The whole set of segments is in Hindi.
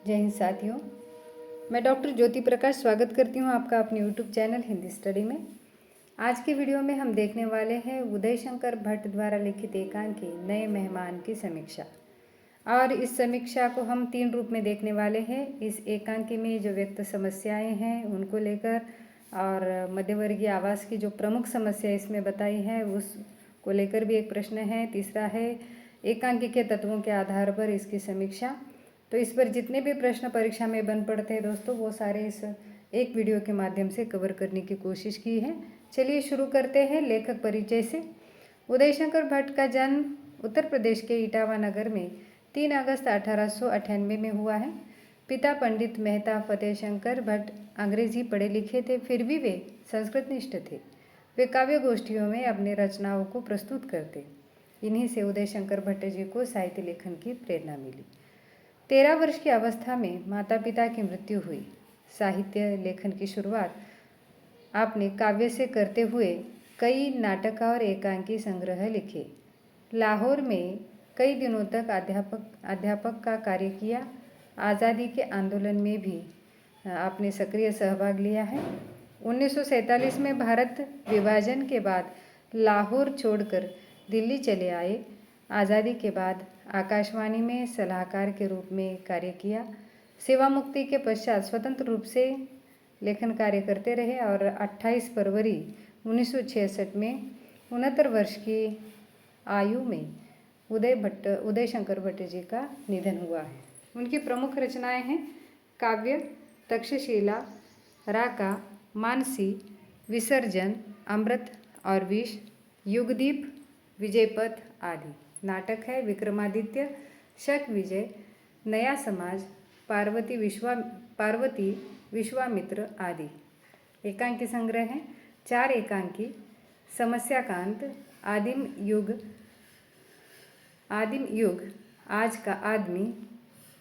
जय हिंद साथियों, मैं डॉक्टर ज्योति प्रकाश स्वागत करती हूं आपका अपने यूट्यूब चैनल हिंदी स्टडी में। आज के वीडियो में हम देखने वाले हैं उदय शंकर भट्ट द्वारा लिखित एकांकी नए मेहमान की समीक्षा। और इस समीक्षा को हम 3 रूप में देखने वाले हैं। इस एकांकी में जो व्यक्त समस्याएं हैं उनको लेकर और मध्यवर्गीय आवास की जो प्रमुख समस्या इसमें बताई है उसको लेकर भी एक प्रश्न है। तीसरा है एकांकी के तत्वों के आधार पर इसकी समीक्षा। तो इस पर जितने भी प्रश्न परीक्षा में बन पड़ते हैं दोस्तों, वो सारे इस एक वीडियो के माध्यम से कवर करने की कोशिश की है। चलिए शुरू करते हैं लेखक परिचय से। उदय शंकर भट्ट का जन्म उत्तर प्रदेश के इटावा नगर में 3 अगस्त 1898 में हुआ है। पिता पंडित मेहता फतेह शंकर भट्ट अंग्रेजी पढ़े लिखे थे, फिर भी वे संस्कृत निष्ठ थे। वे काव्य गोष्ठियों में अपने रचनाओं को प्रस्तुत करते। इन्हीं से उदय शंकर भट्ट जी को साहित्य लेखन की प्रेरणा मिली। 13 वर्ष की अवस्था में माता पिता की मृत्यु हुई। साहित्य लेखन की शुरुआत आपने काव्य से करते हुए कई नाटक और एकांकी संग्रह लिखे। लाहौर में कई दिनों तक अध्यापक का कार्य किया। आज़ादी के आंदोलन में भी आपने सक्रिय सहभाग लिया है। 1947 में भारत विभाजन के बाद लाहौर छोड़कर दिल्ली चले आए। आज़ादी के बाद आकाशवाणी में सलाहकार के रूप में कार्य किया। सेवा मुक्ति के पश्चात स्वतंत्र रूप से लेखन कार्य करते रहे और 28 फरवरी 1966 में 69 वर्ष की आयु में उदय शंकर भट्ट जी का निधन हुआ है। उनकी प्रमुख रचनाएं हैं काव्य तक्षशिला, राका, मानसी, विसर्जन, अमृत और विष, युगदीप, विजयपथ आदि। नाटक है विक्रमादित्य, शक विजय, नया समाज, पार्वती विश्वामित्र आदि। एकांकी संग्रह हैं 4 एकांकी, समस्याकांत, आदिम युग, आज का आदमी,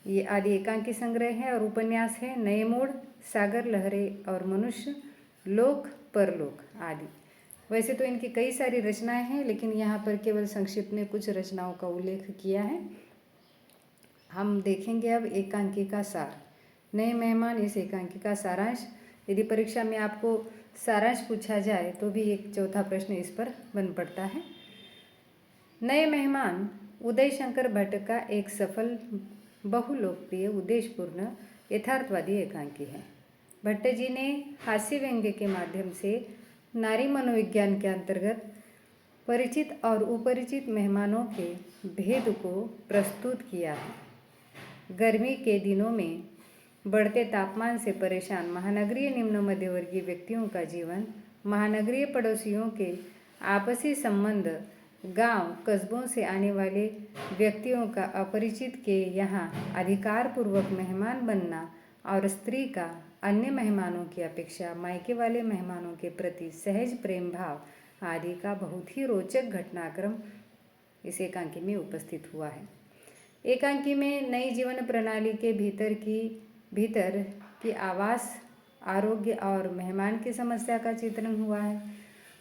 ये आदि एकांकी संग्रह है। और उपन्यास है नए मोड़, सागर लहरें और मनुष्य, लोक परलोक आदि। वैसे तो इनकी कई सारी रचनाएं हैं, लेकिन यहाँ पर केवल संक्षिप्त में कुछ रचनाओं का उल्लेख किया है। हम देखेंगे अब एकांकी का सार, नए मेहमान। इस एकांकी का सारांश, यदि परीक्षा में आपको सारांश पूछा जाए तो भी एक चौथा प्रश्न इस पर बन पड़ता है। नए मेहमान उदय शंकर भट्ट का एक सफल, बहुलोकप्रिय, उद्देश्यपूर्ण, यथार्थवादी एकांकी है। भट्ट जी ने हास्य व्यंग्य के माध्यम से नारी मनोविज्ञान के अंतर्गत परिचित और उपरिचित मेहमानों के भेद को प्रस्तुत किया है। गर्मी के दिनों में बढ़ते तापमान से परेशान महानगरीय निम्न मध्यवर्गीय व्यक्तियों का जीवन, महानगरीय पड़ोसियों के आपसी संबंध, गांव कस्बों से आने वाले व्यक्तियों का अपरिचित के यहाँ अधिकारपूर्वक मेहमान बनना और स्त्री का अन्य मेहमानों की अपेक्षा मायके वाले मेहमानों के प्रति सहज प्रेम भाव आदि का बहुत ही रोचक घटनाक्रम इस एकांकी में उपस्थित हुआ है। एकांकी में नई जीवन प्रणाली के भीतर की आवास, आरोग्य और मेहमान की समस्या का चित्रण हुआ है।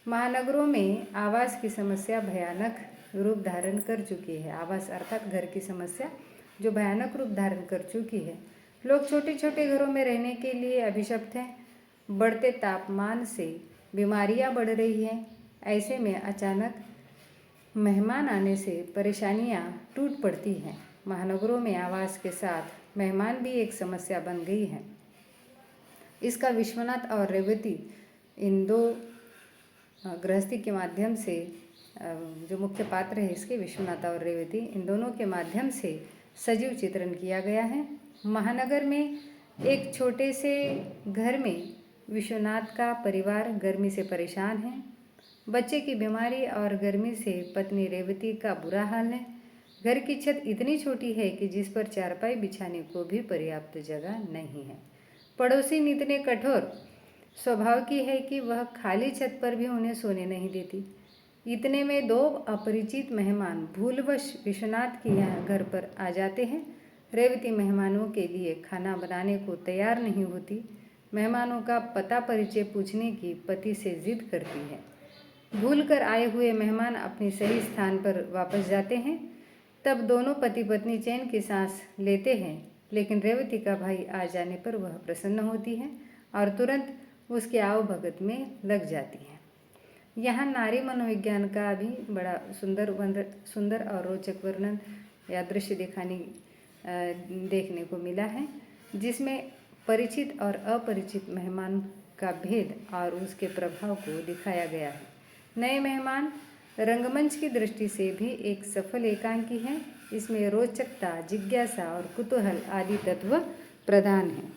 महानगरों में आवास की समस्या भयानक रूप धारण कर चुकी है। आवास अर्थात घर की समस्या जो भयानक रूप धारण कर चुकी है। लोग छोटे छोटे घरों में रहने के लिए अभिशप्त हैं। बढ़ते तापमान से बीमारियां बढ़ रही हैं। ऐसे में अचानक मेहमान आने से परेशानियां टूट पड़ती हैं। महानगरों में आवास के साथ मेहमान भी एक समस्या बन गई है। इसका विश्वनाथ और रेवती, इन 2 गृहस्थी के माध्यम से, जो मुख्य पात्र है इसके विश्वनाथ और रेवती, इन दोनों के माध्यम से सजीव चित्रण किया गया है। महानगर में एक छोटे से घर में विश्वनाथ का परिवार गर्मी से परेशान है। बच्चे की बीमारी और गर्मी से पत्नी रेवती का बुरा हाल है। घर की छत इतनी छोटी है कि जिस पर चारपाई बिछाने को भी पर्याप्त जगह नहीं है। पड़ोसी इतने कठोर स्वभाव की है कि वह खाली छत पर भी उन्हें सोने नहीं देती। इतने में 2 अपरिचित मेहमान भूलवश विश्वनाथ के यहाँ घर पर आ जाते हैं। रेवती मेहमानों के लिए खाना बनाने को तैयार नहीं होती। मेहमानों का पता परिचय पूछने की पति से जिद करती है। भूलकर आए हुए मेहमान अपने सही स्थान पर वापस जाते हैं। तब दोनों पति पत्नी चैन की सांस लेते हैं, लेकिन रेवती का भाई आ जाने पर वह प्रसन्न होती है और तुरंत उसके आवभगत में लग जाती है। यहाँ नारी मनोविज्ञान का भी बड़ा सुंदर और रोचक वर्णन या दृश्य देखने को मिला है, जिसमें परिचित और अपरिचित मेहमान का भेद और उसके प्रभाव को दिखाया गया है। नए मेहमान रंगमंच की दृष्टि से भी एक सफल एकांकी है। इसमें रोचकता, जिज्ञासा और कुतूहल आदि तत्व प्रधान हैं।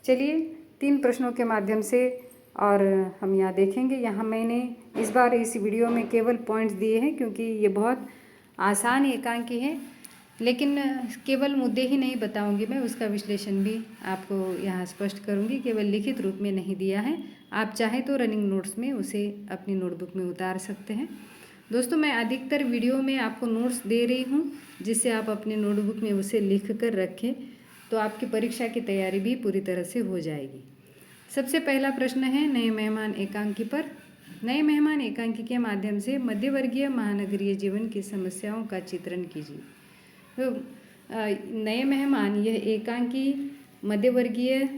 चलिए 3 प्रश्नों के माध्यम से और हम यहाँ देखेंगे। यहाँ मैंने इस बार इस वीडियो में केवल पॉइंट्स दिए हैं, क्योंकि ये बहुत आसान एकांकी है, लेकिन केवल मुद्दे ही नहीं बताऊंगी मैं, उसका विश्लेषण भी आपको यहाँ स्पष्ट करूंगी। केवल लिखित रूप में नहीं दिया है, आप चाहे तो रनिंग नोट्स में उसे अपनी नोटबुक में उतार सकते हैं। दोस्तों, मैं अधिकतर वीडियो में आपको नोट्स दे रही हूँ, जिससे आप अपने नोटबुक में उसे लिख कर रखें, तो आपकी परीक्षा की तैयारी भी पूरी तरह से हो जाएगी। सबसे पहला प्रश्न है नए मेहमान एकांकी पर। नए मेहमान एकांकी के माध्यम से मध्यवर्गीय महानगरीय जीवन की समस्याओं का चित्रण कीजिए। तो नए मेहमान यह एकांकी मध्यवर्गीय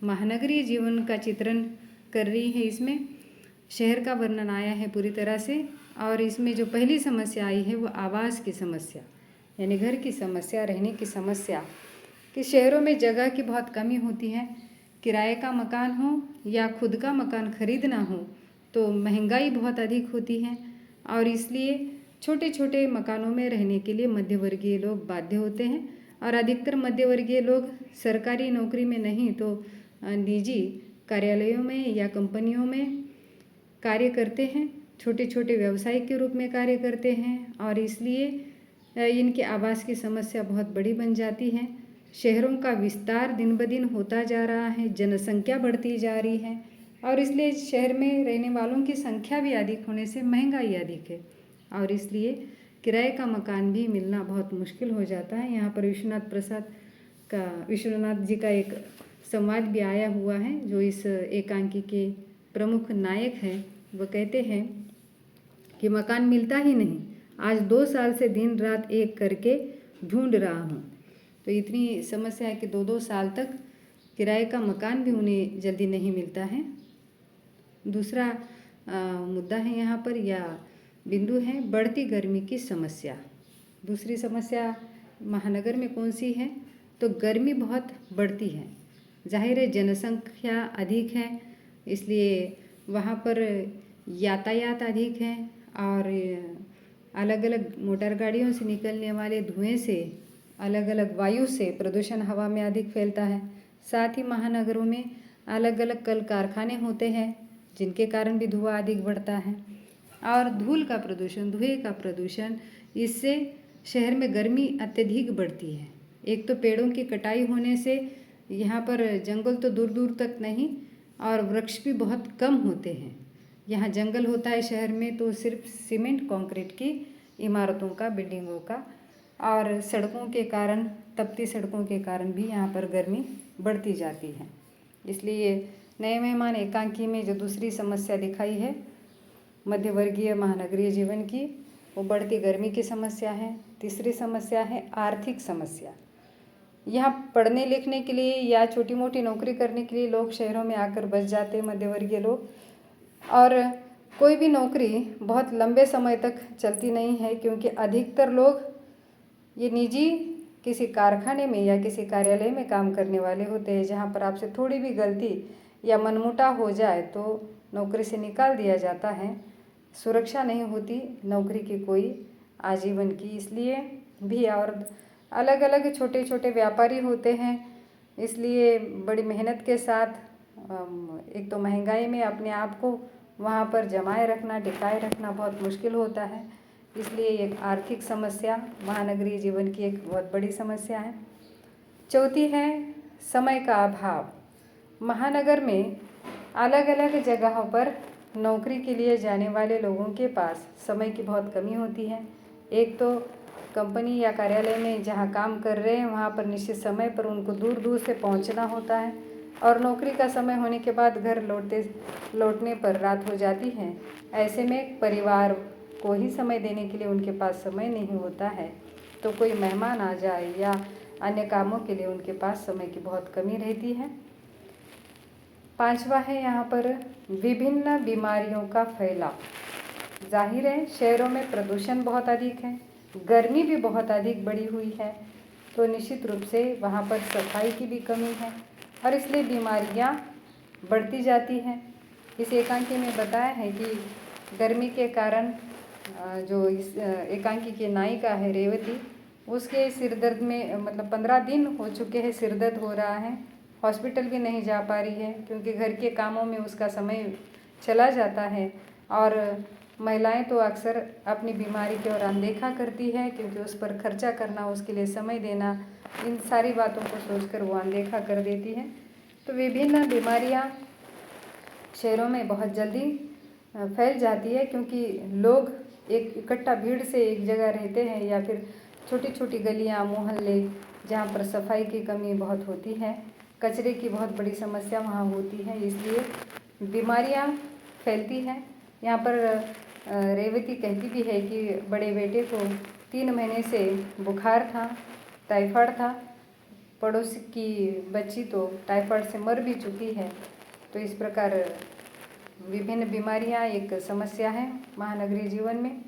महानगरीय जीवन का चित्रण कर रही है। इसमें शहर का वर्णन आया है पूरी तरह से, और इसमें जो पहली समस्या आई है वो आवास की समस्या, यानी घर की समस्या, रहने की समस्या, कि शहरों में जगह की बहुत कमी होती है। किराए का मकान हो या खुद का मकान खरीदना हो तो महंगाई बहुत अधिक होती है, और इसलिए छोटे छोटे मकानों में रहने के लिए मध्यवर्गीय लोग बाध्य होते हैं। और अधिकतर मध्यवर्गीय लोग सरकारी नौकरी में नहीं तो निजी कार्यालयों में या कंपनियों में कार्य करते हैं, छोटे छोटे व्यवसाय के रूप में कार्य करते हैं, और इसलिए इनके आवास की समस्या बहुत बड़ी बन जाती है। शहरों का विस्तार दिन ब दिन होता जा रहा है, जनसंख्या बढ़ती जा रही है, और इसलिए शहर में रहने वालों की संख्या भी अधिक होने से महंगाई अधिक है, और इसलिए किराए का मकान भी मिलना बहुत मुश्किल हो जाता है। यहाँ पर विश्वनाथ जी का एक संवाद भी आया हुआ है, जो इस एकांकी के प्रमुख नायक हैं। वो कहते हैं कि मकान मिलता ही नहीं, आज 2 साल से दिन रात एक करके ढूंढ रहा हूँ। तो इतनी समस्या है कि 2-2 साल तक किराए का मकान भी उन्हें जल्दी नहीं मिलता है। दूसरा मुद्दा है यहाँ पर, या बिंदु है, बढ़ती गर्मी की समस्या। दूसरी समस्या महानगर में कौन सी है, तो गर्मी बहुत बढ़ती है। जाहिर है जनसंख्या अधिक है, इसलिए वहाँ पर यातायात अधिक है, और अलग अलग मोटर गाड़ियों से निकलने वाले धुएं से, अलग अलग वायु से प्रदूषण हवा में अधिक फैलता है। साथ ही महानगरों में अलग अलग कल कारखाने होते हैं, जिनके कारण भी धुआं अधिक बढ़ता है। और धूल का प्रदूषण, धुएं का प्रदूषण, इससे शहर में गर्मी अत्यधिक बढ़ती है। एक तो पेड़ों की कटाई होने से यहाँ पर जंगल तो दूर दूर तक नहीं, और वृक्ष भी बहुत कम होते हैं। यहाँ जंगल होता है शहर में तो सिर्फ सीमेंट कंक्रीट की इमारतों का, बिल्डिंगों का, और सड़कों के कारण, तपती सड़कों के कारण भी यहाँ पर गर्मी बढ़ती जाती है। इसलिए नए मेहमान एकांकी में जो दूसरी समस्या दिखाई है मध्यवर्गीय महानगरीय जीवन की, वो बढ़ती गर्मी की समस्या है। तीसरी समस्या है आर्थिक समस्या। यहाँ पढ़ने लिखने के लिए या छोटी मोटी नौकरी करने के लिए लोग शहरों में आकर बस जाते हैं, मध्यवर्गीय लोग, और कोई भी नौकरी बहुत लंबे समय तक चलती नहीं है, क्योंकि अधिकतर लोग ये निजी किसी कारखाने में या किसी कार्यालय में काम करने वाले होते हैं, जहाँ पर आपसे थोड़ी भी गलती या मनमुटाव हो जाए तो नौकरी से निकाल दिया जाता है। सुरक्षा नहीं होती नौकरी की कोई आजीवन की, इसलिए भी, और अलग अलग छोटे छोटे व्यापारी होते हैं, इसलिए बड़ी मेहनत के साथ एक तो महंगाई में अपने आप को वहाँ पर जमाए रखना, टिकाए रखना बहुत मुश्किल होता है। इसलिए एक आर्थिक समस्या महानगरीय जीवन की एक बहुत बड़ी समस्या है। चौथी है समय का अभाव। महानगर में अलग अलग जगहों पर नौकरी के लिए जाने वाले लोगों के पास समय की बहुत कमी होती है। एक तो कंपनी या कार्यालय में जहाँ काम कर रहे हैं वहाँ पर निश्चित समय पर उनको दूर दूर से पहुँचना होता है, और नौकरी का समय होने के बाद घर लौटने पर रात हो जाती है। ऐसे में परिवार को ही समय देने के लिए उनके पास समय नहीं होता है। तो कोई मेहमान आ जाए या अन्य कामों के लिए उनके पास समय की बहुत कमी रहती है। 5वां है यहाँ पर विभिन्न बीमारियों का फैलाव। जाहिर है शहरों में प्रदूषण बहुत अधिक है, गर्मी भी बहुत अधिक बढ़ी हुई है, तो निश्चित रूप से वहाँ पर सफाई की भी कमी है और इसलिए बीमारियाँ बढ़ती जाती हैं। इस एकांकी में बताया है कि गर्मी के कारण जो इस एकांकी की नायिका है रेवती, उसके सिर दर्द में मतलब 15 दिन हो चुके हैं, सिर दर्द हो रहा है, हॉस्पिटल भी नहीं जा पा रही है क्योंकि घर के कामों में उसका समय चला जाता है। और महिलाएं तो अक्सर अपनी बीमारी की ओर अनदेखा करती है क्योंकि उस पर खर्चा करना, उसके लिए समय देना, इन सारी बातों को सोचकर वो अनदेखा कर देती है। तो विभिन्न बीमारियां शहरों में बहुत जल्दी फैल जाती है क्योंकि लोग एक इकट्ठा भीड़ से एक जगह रहते हैं या फिर छोटी छोटी गलियां, मोहल्ले जहाँ पर सफाई की कमी बहुत होती है, कचरे की बहुत बड़ी समस्या वहाँ होती है, इसलिए बीमारियाँ फैलती हैं। यहाँ पर रेवती कहती भी है कि बड़े बेटे को 3 महीने से बुखार था, टाइफाइड था, पड़ोस की बच्ची तो टाइफाइड से मर भी चुकी है। तो इस प्रकार विभिन्न बीमारियाँ एक समस्या है महानगरीय जीवन में।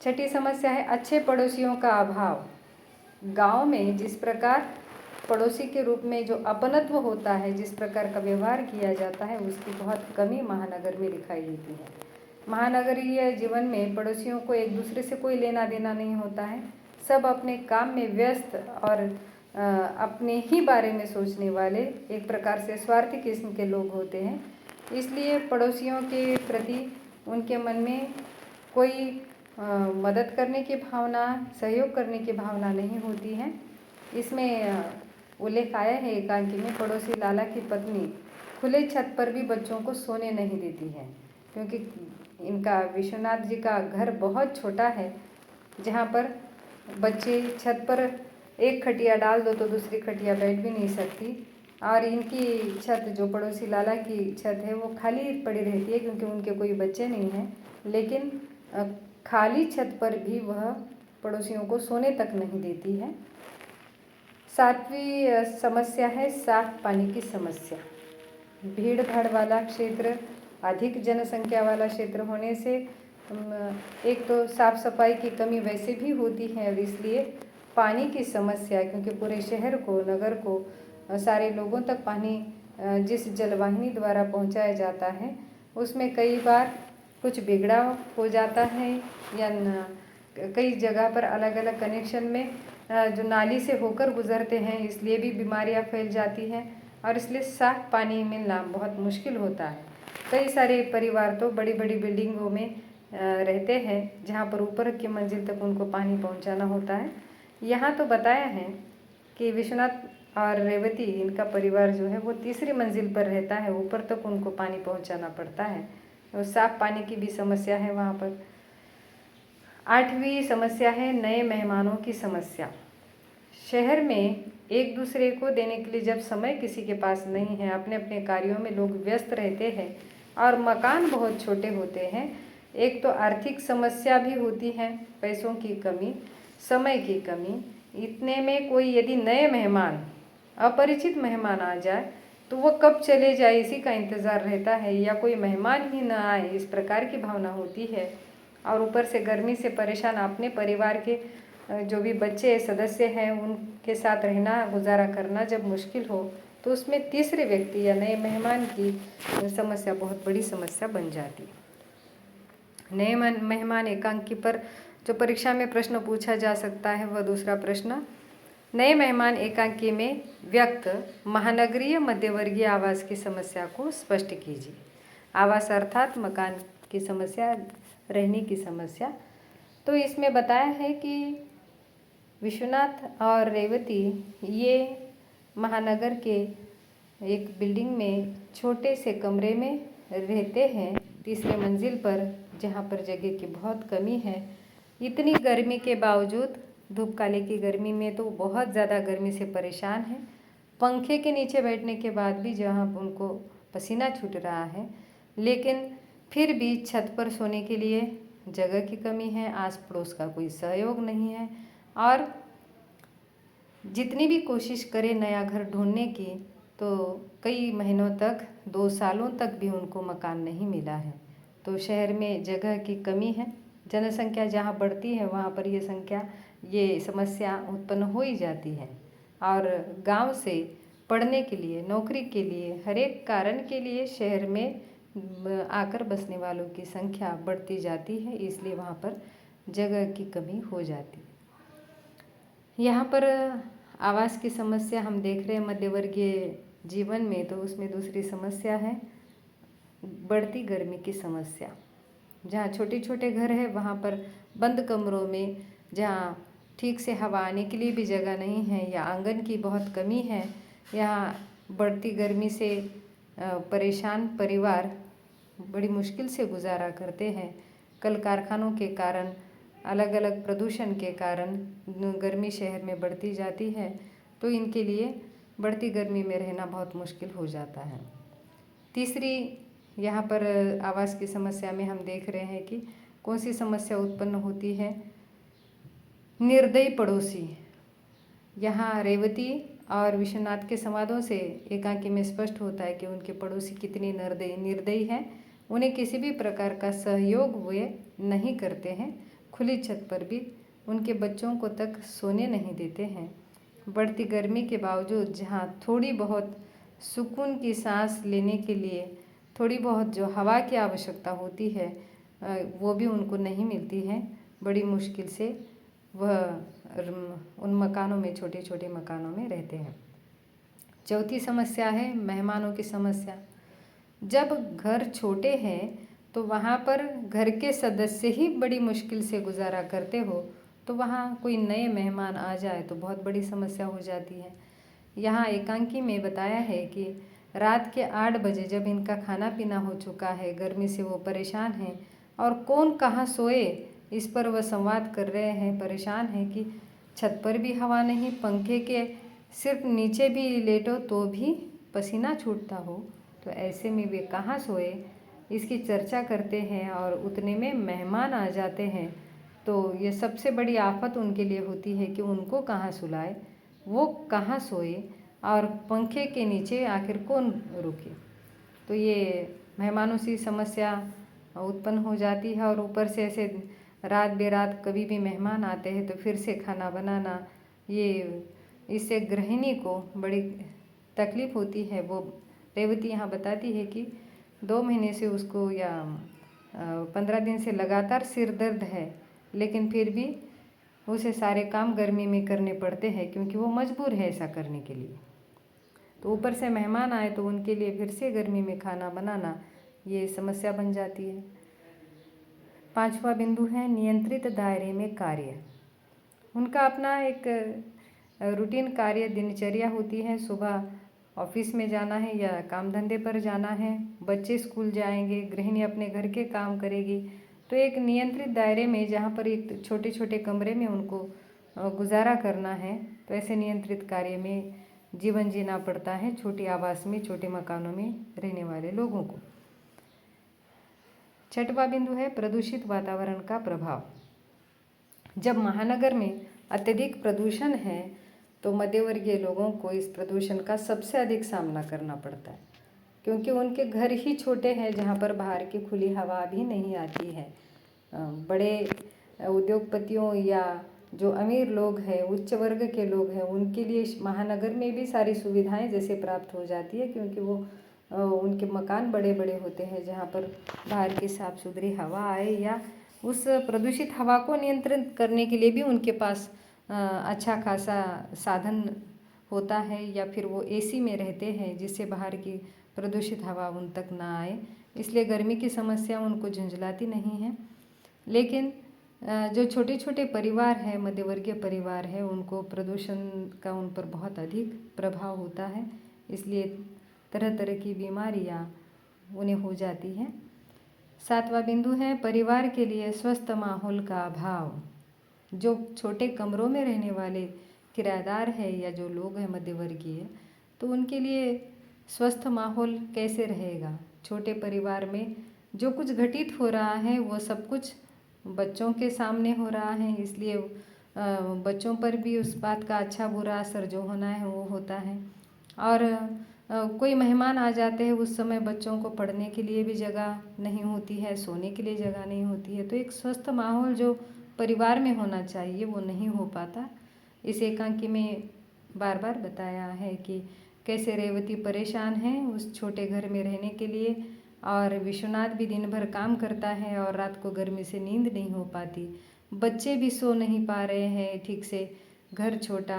6ठी समस्या है अच्छे पड़ोसियों का अभाव। गांव में जिस प्रकार पड़ोसी के रूप में जो अपनत्व होता है, जिस प्रकार का व्यवहार किया जाता है, उसकी बहुत कमी महानगर में दिखाई देती है। महानगरीय जीवन में पड़ोसियों को एक दूसरे से कोई लेना देना नहीं होता है, सब अपने काम में व्यस्त और अपने ही बारे में सोचने वाले एक प्रकार से स्वार्थी किस्म के लोग होते हैं। इसलिए पड़ोसियों के प्रति उनके मन में कोई मदद करने की भावना, सहयोग करने की भावना नहीं होती है। इसमें उल्लेख आया है एकांकी में, पड़ोसी लाला की पत्नी खुले छत पर भी बच्चों को सोने नहीं देती है क्योंकि इनका विश्वनाथ जी का घर बहुत छोटा है जहाँ पर बच्चे छत पर एक खटिया डाल दो तो दूसरी खटिया बैठ भी नहीं सकती। और इनकी छत, जो पड़ोसी लाला की छत है, वो खाली पड़ी रहती है क्योंकि उनके कोई बच्चे नहीं हैं, लेकिन खाली छत पर भी वह पड़ोसियों को सोने तक नहीं देती है। 7वीं समस्या है साफ पानी की समस्या। भीड़ भाड़ वाला क्षेत्र, अधिक जनसंख्या वाला क्षेत्र होने से एक तो साफ सफाई की कमी वैसे भी होती है और इसलिए पानी की समस्या, क्योंकि पूरे शहर को, नगर को, सारे लोगों तक पानी जिस जलवाहिनी द्वारा पहुंचाया जाता है उसमें कई बार कुछ बिगड़ा हो जाता है या कई जगह पर अलग अलग कनेक्शन में जो नाली से होकर गुजरते हैं, इसलिए भी बीमारियां फैल जाती हैं और इसलिए साफ पानी मिलना बहुत मुश्किल होता है। कई सारे परिवार तो बड़ी बड़ी बिल्डिंगों में रहते हैं जहाँ पर ऊपर की मंजिल तक उनको पानी पहुँचाना होता है। यहाँ तो बताया है कि विश्वनाथ और रेवती, इनका परिवार जो है वो 3री मंजिल पर रहता है, ऊपर तक उनको पानी पहुँचाना पड़ता है और साफ पानी की भी समस्या है वहाँ पर। 8वीं समस्या है नए मेहमानों की समस्या। शहर में एक दूसरे को देने के लिए जब समय किसी के पास नहीं है, अपने अपने कार्यों में लोग व्यस्त रहते हैं और मकान बहुत छोटे होते हैं, एक तो आर्थिक समस्या भी होती है, पैसों की कमी, समय की कमी। इतने में कोई यदि नए मेहमान, अपरिचित मेहमान आ जाए तो वो कब चले जाए इसी का इंतज़ार रहता है, या कोई मेहमान ही ना आए इस प्रकार की भावना होती है। और ऊपर से गर्मी से परेशान अपने परिवार के जो भी बच्चे सदस्य हैं उनके साथ रहना, गुजारा करना जब मुश्किल हो तो उसमें 3रे व्यक्ति या नए मेहमान की समस्या बहुत बड़ी समस्या बन जाती है। नए मेहमान एकांकी पर जो परीक्षा में प्रश्न पूछा जा सकता है वह दूसरा प्रश्न, नए मेहमान एकांकी में व्यक्त महानगरीय मध्यवर्गीय आवास की समस्या को स्पष्ट कीजिए। आवास अर्थात मकान की समस्या, रहने की समस्या। तो इसमें बताया है कि विश्वनाथ और रेवती ये महानगर के एक बिल्डिंग में छोटे से कमरे में रहते हैं 3रे मंजिल पर, जहाँ पर जगह की बहुत कमी है। इतनी गर्मी के बावजूद, धूप काले की गर्मी में तो बहुत ज़्यादा गर्मी से परेशान है, पंखे के नीचे बैठने के बाद भी जहाँ उनको पसीना छूट रहा है, लेकिन फिर भी छत पर सोने के लिए जगह की कमी है, आस पड़ोस का कोई सहयोग नहीं है और जितनी भी कोशिश करें नया घर ढूंढने की, तो कई महीनों तक, 2 सालों तक भी उनको मकान नहीं मिला है। तो शहर में जगह की कमी है, जनसंख्या जहाँ बढ़ती है वहाँ पर ये समस्या उत्पन्न हो ही जाती है। और गांव से पढ़ने के लिए, नौकरी के लिए, हर एक कारण के लिए शहर में आकर बसने वालों की संख्या बढ़ती जाती है, इसलिए वहाँ पर जगह की कमी हो जाती है। यहाँ पर आवास की समस्या हम देख रहे हैं मध्यवर्गीय जीवन में, तो उसमें दूसरी समस्या है बढ़ती गर्मी की समस्या। जहाँ छोटे छोटे घर है वहाँ पर बंद कमरों में, जहाँ ठीक से हवा आने के लिए भी जगह नहीं है या आंगन की बहुत कमी है, यहाँ बढ़ती गर्मी से परेशान परिवार बड़ी मुश्किल से गुजारा करते हैं। कल कारखानों के कारण, अलग अलग प्रदूषण के कारण गर्मी शहर में बढ़ती जाती है, तो इनके लिए बढ़ती गर्मी में रहना बहुत मुश्किल हो जाता है। तीसरी यहाँ पर आवास की समस्या में हम देख रहे हैं कि कौन सी समस्या उत्पन्न होती है, निर्दयी पड़ोसी। यहाँ रेवती और विश्वनाथ के संवादों से एकांकी में स्पष्ट होता है कि उनके पड़ोसी कितनी निर्दयी हैं। उन्हें किसी भी प्रकार का सहयोग वे नहीं करते हैं, खुली छत पर भी उनके बच्चों को तक सोने नहीं देते हैं। बढ़ती गर्मी के बावजूद जहाँ थोड़ी बहुत सुकून की सांस लेने के लिए थोड़ी बहुत जो हवा की आवश्यकता होती है वो भी उनको नहीं मिलती है। बड़ी मुश्किल से वह उन मकानों में, छोटे छोटे मकानों में रहते हैं। चौथी समस्या है मेहमानों की समस्या। जब घर छोटे हैं तो वहाँ पर घर के सदस्य ही बड़ी मुश्किल से गुजारा करते हो, तो वहाँ कोई नए मेहमान आ जाए तो बहुत बड़ी समस्या हो जाती है। यहाँ एकांकी में बताया है कि रात के 8 बजे जब इनका खाना पीना हो चुका है, गर्मी से वो परेशान हैं और कौन कहाँ सोए इस पर वह संवाद कर रहे हैं, परेशान हैं कि छत पर भी हवा नहीं, पंखे के सिर्फ नीचे भी लेटो तो भी पसीना छूटता हो, तो ऐसे में वे कहाँ सोए, इसकी चर्चा करते हैं। और उतने में मेहमान आ जाते हैं तो ये सबसे बड़ी आफत उनके लिए होती है कि उनको कहाँ सुलाए, वो कहाँ सोए और पंखे के नीचे आखिर कौन रुके। तो ये मेहमानों से समस्या उत्पन्न हो जाती है। और ऊपर से ऐसे रात बेरात कभी भी मेहमान आते हैं तो फिर से खाना बनाना, ये इससे गृहिणी को बड़ी तकलीफ़ होती है। वो रेवती यहाँ बताती है कि 2 महीने से उसको या 15 दिन से लगातार सिर दर्द है, लेकिन फिर भी उसे सारे काम गर्मी में करने पड़ते हैं क्योंकि वो मजबूर है ऐसा करने के लिए। तो ऊपर से मेहमान आए तो उनके लिए फिर से गर्मी में खाना बनाना ये समस्या बन जाती है। 5वां बिंदु है नियंत्रित दायरे में कार्य। उनका अपना एक रूटीन कार्य दिनचर्या होती है। सुबह ऑफिस में जाना है या काम धंधे पर जाना है, बच्चे स्कूल जाएंगे, गृहिणी अपने घर के काम करेगी। तो एक नियंत्रित दायरे में, जहाँ पर एक छोटे छोटे कमरे में उनको गुजारा करना है, तो ऐसे नियंत्रित कार्य में जीवन जीना पड़ता है छोटी आवास में, छोटे मकानों में रहने वाले लोगों को। 6वां बिंदु है प्रदूषित वातावरण का प्रभाव। जब महानगर में अत्यधिक प्रदूषण है तो मध्यवर्गीय लोगों को इस प्रदूषण का सबसे अधिक सामना करना पड़ता है, क्योंकि उनके घर ही छोटे हैं जहाँ पर बाहर की खुली हवा भी नहीं आती है। बड़े उद्योगपतियों या जो अमीर लोग हैं, उच्च वर्ग के लोग हैं, उनके लिए महानगर में भी सारी सुविधाएं जैसे प्राप्त हो जाती है, क्योंकि वो उनके मकान बड़े बड़े होते हैं जहाँ पर बाहर की साफ सुथरी हवा आए, या उस प्रदूषित हवा को नियंत्रित करने के लिए भी उनके पास अच्छा खासा साधन होता है, या फिर वो एसी में रहते हैं जिससे बाहर की प्रदूषित हवा उन तक ना आए। इसलिए गर्मी की समस्या उनको झुंझलाती नहीं है। लेकिन जो छोटे छोटे परिवार है, मध्यवर्गीय परिवार है, उनको प्रदूषण का उन पर बहुत अधिक प्रभाव होता है, इसलिए तरह तरह की बीमारियां उन्हें हो जाती हैं। 7वां बिंदु है परिवार के लिए स्वस्थ माहौल का अभाव। जो छोटे कमरों में रहने वाले किराएदार है या जो लोग हैं मध्यवर्गीय, तो उनके लिए स्वस्थ माहौल कैसे रहेगा। छोटे परिवार में जो कुछ घटित हो रहा है वो सब कुछ बच्चों के सामने हो रहा है, इसलिए बच्चों पर भी उस बात का अच्छा बुरा असर जो होना है वो होता है। और कोई मेहमान आ जाते हैं, उस समय बच्चों को पढ़ने के लिए भी जगह नहीं होती है, सोने के लिए जगह नहीं होती है, तो एक स्वस्थ माहौल जो परिवार में होना चाहिए वो नहीं हो पाता। इस एकांकी में बार बार बताया है कि कैसे रेवती परेशान है उस छोटे घर में रहने के लिए, और विश्वनाथ भी दिन भर काम करता है और रात को गर्मी से नींद नहीं हो पाती, बच्चे भी सो नहीं पा रहे हैं ठीक से, घर छोटा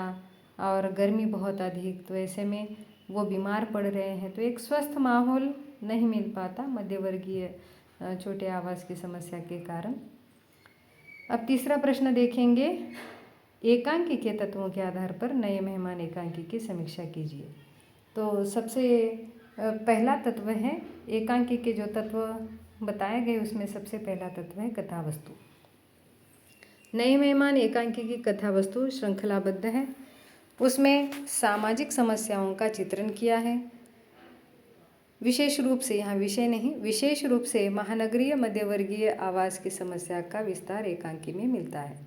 और गर्मी बहुत अधिक, तो ऐसे में वो बीमार पड़ रहे हैं। तो एक स्वस्थ माहौल नहीं मिल पाता मध्यवर्गीय छोटे आवास की समस्या के कारण। अब तीसरा प्रश्न देखेंगे, एकांकी के तत्वों के आधार पर नए मेहमान एकांकी की समीक्षा कीजिए। तो सबसे पहला तत्व है, एकांकी के जो तत्व बताए गए उसमें सबसे पहला तत्व है कथा वस्तु। नए मेहमान एकांकी की कथा वस्तु श्रृंखलाबद्ध है, उसमें सामाजिक समस्याओं का चित्रण किया है। विशेष रूप से, यहाँ विषय नहीं, विशेष रूप से महानगरीय मध्यवर्गीय आवास की समस्या का विस्तार एकांकी में मिलता है।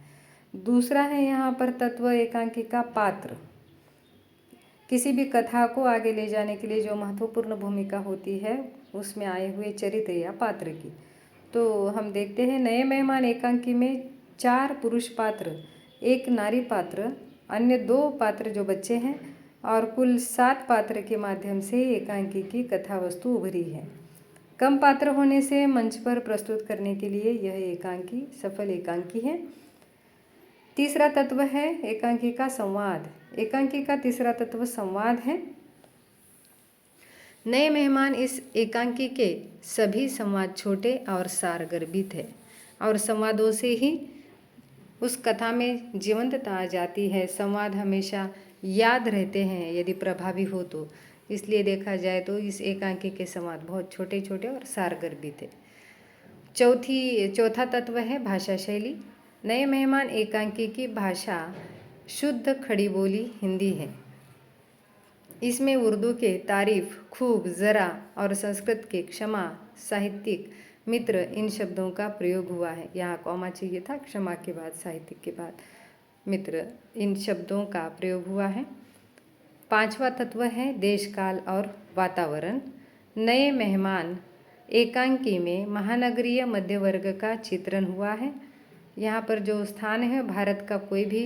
दूसरा है यहाँ पर तत्व एकांकी का पात्र। किसी भी कथा को आगे ले जाने के लिए जो महत्वपूर्ण भूमिका होती है उसमें आए हुए चरित्र या पात्र की। तो हम देखते हैं नए मेहमान एकांकी में 4 पुरुष पात्र, 1 नारी पात्र, अन्य 2 पात्र जो बच्चे हैं, और कुल 7 पात्र के माध्यम से एकांकी की कथा वस्तु उभरी है। कम पात्र होने से मंच पर प्रस्तुत करने के लिए यह एकांकी सफल एकांकी है। तीसरा तत्व है एकांकी का संवाद। एकांकी का तीसरा तत्व संवाद है। नए मेहमान इस एकांकी के सभी संवाद छोटे और सारगर्भित है, और संवादों से ही उस कथा में जीवंतता आ जाती है। संवाद हमेशा याद रहते हैं यदि प्रभावी हो तो, इसलिए देखा जाए तो इस एकांकी के संवाद बहुत छोटे छोटे और सारगर्भित है। चौथा तत्व है भाषा शैली। नए मेहमान एकांकी की भाषा शुद्ध खड़ी बोली हिंदी है। इसमें उर्दू के तारीफ, खूब, ज़रा और संस्कृत के क्षमा, साहित्यिक, मित्र इन शब्दों का प्रयोग हुआ है। यहाँ कॉमा चाहिए था, क्षमा के बाद, साहित्यिक के बाद मित्र, इन शब्दों का प्रयोग हुआ है। पांचवा तत्व है देश काल और वातावरण। नए मेहमान एकांकी में महानगरीय मध्य वर्ग का चित्रण हुआ है। यहाँ पर जो स्थान है भारत का कोई भी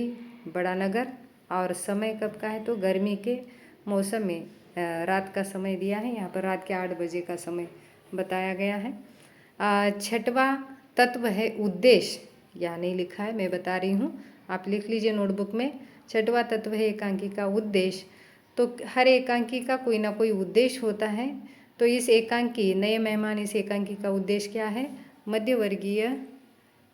बड़ा नगर, और समय कब का है तो गर्मी के मौसम में रात का समय दिया है। यहाँ पर रात के 8 बजे का समय बताया गया है। छठवा तत्व है उद्देश्य। यहाँ नहीं लिखा है, मैं बता रही हूँ, आप लिख लीजिए नोटबुक में। छठवा तत्व है एकांकी का उद्देश्य। तो हर एकांकी का कोई ना कोई उद्देश्य होता है। तो इस एकांकी नए मेहमान इस एकांकी का उद्देश्य क्या है? मध्यवर्गीय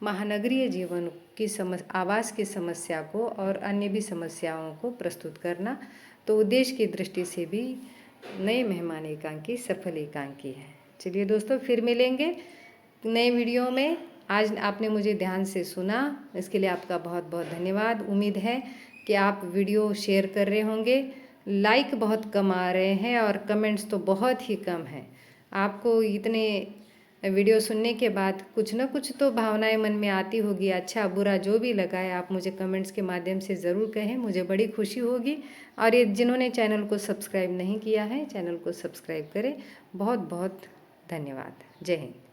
महानगरीय जीवन की आवास की समस्या को और अन्य भी समस्याओं को प्रस्तुत करना। तो उद्देश्य की दृष्टि से भी नए मेहमान एकांकी सफल एकांकी है। चलिए दोस्तों, फिर मिलेंगे नए वीडियो में। आज आपने मुझे ध्यान से सुना, इसके लिए आपका बहुत बहुत धन्यवाद। उम्मीद है कि आप वीडियो शेयर कर रहे होंगे। लाइक बहुत कम आ रहे हैं और कमेंट्स तो बहुत ही कम हैं। आपको इतने वीडियो सुनने के बाद कुछ न कुछ तो भावनाएं मन में आती होगी, अच्छा बुरा जो भी लगा है आप मुझे कमेंट्स के माध्यम से ज़रूर कहें, मुझे बड़ी खुशी होगी। और ये जिन्होंने चैनल को सब्सक्राइब नहीं किया है, चैनल को सब्सक्राइब करें। बहुत बहुत धन्यवाद। जय हिंद।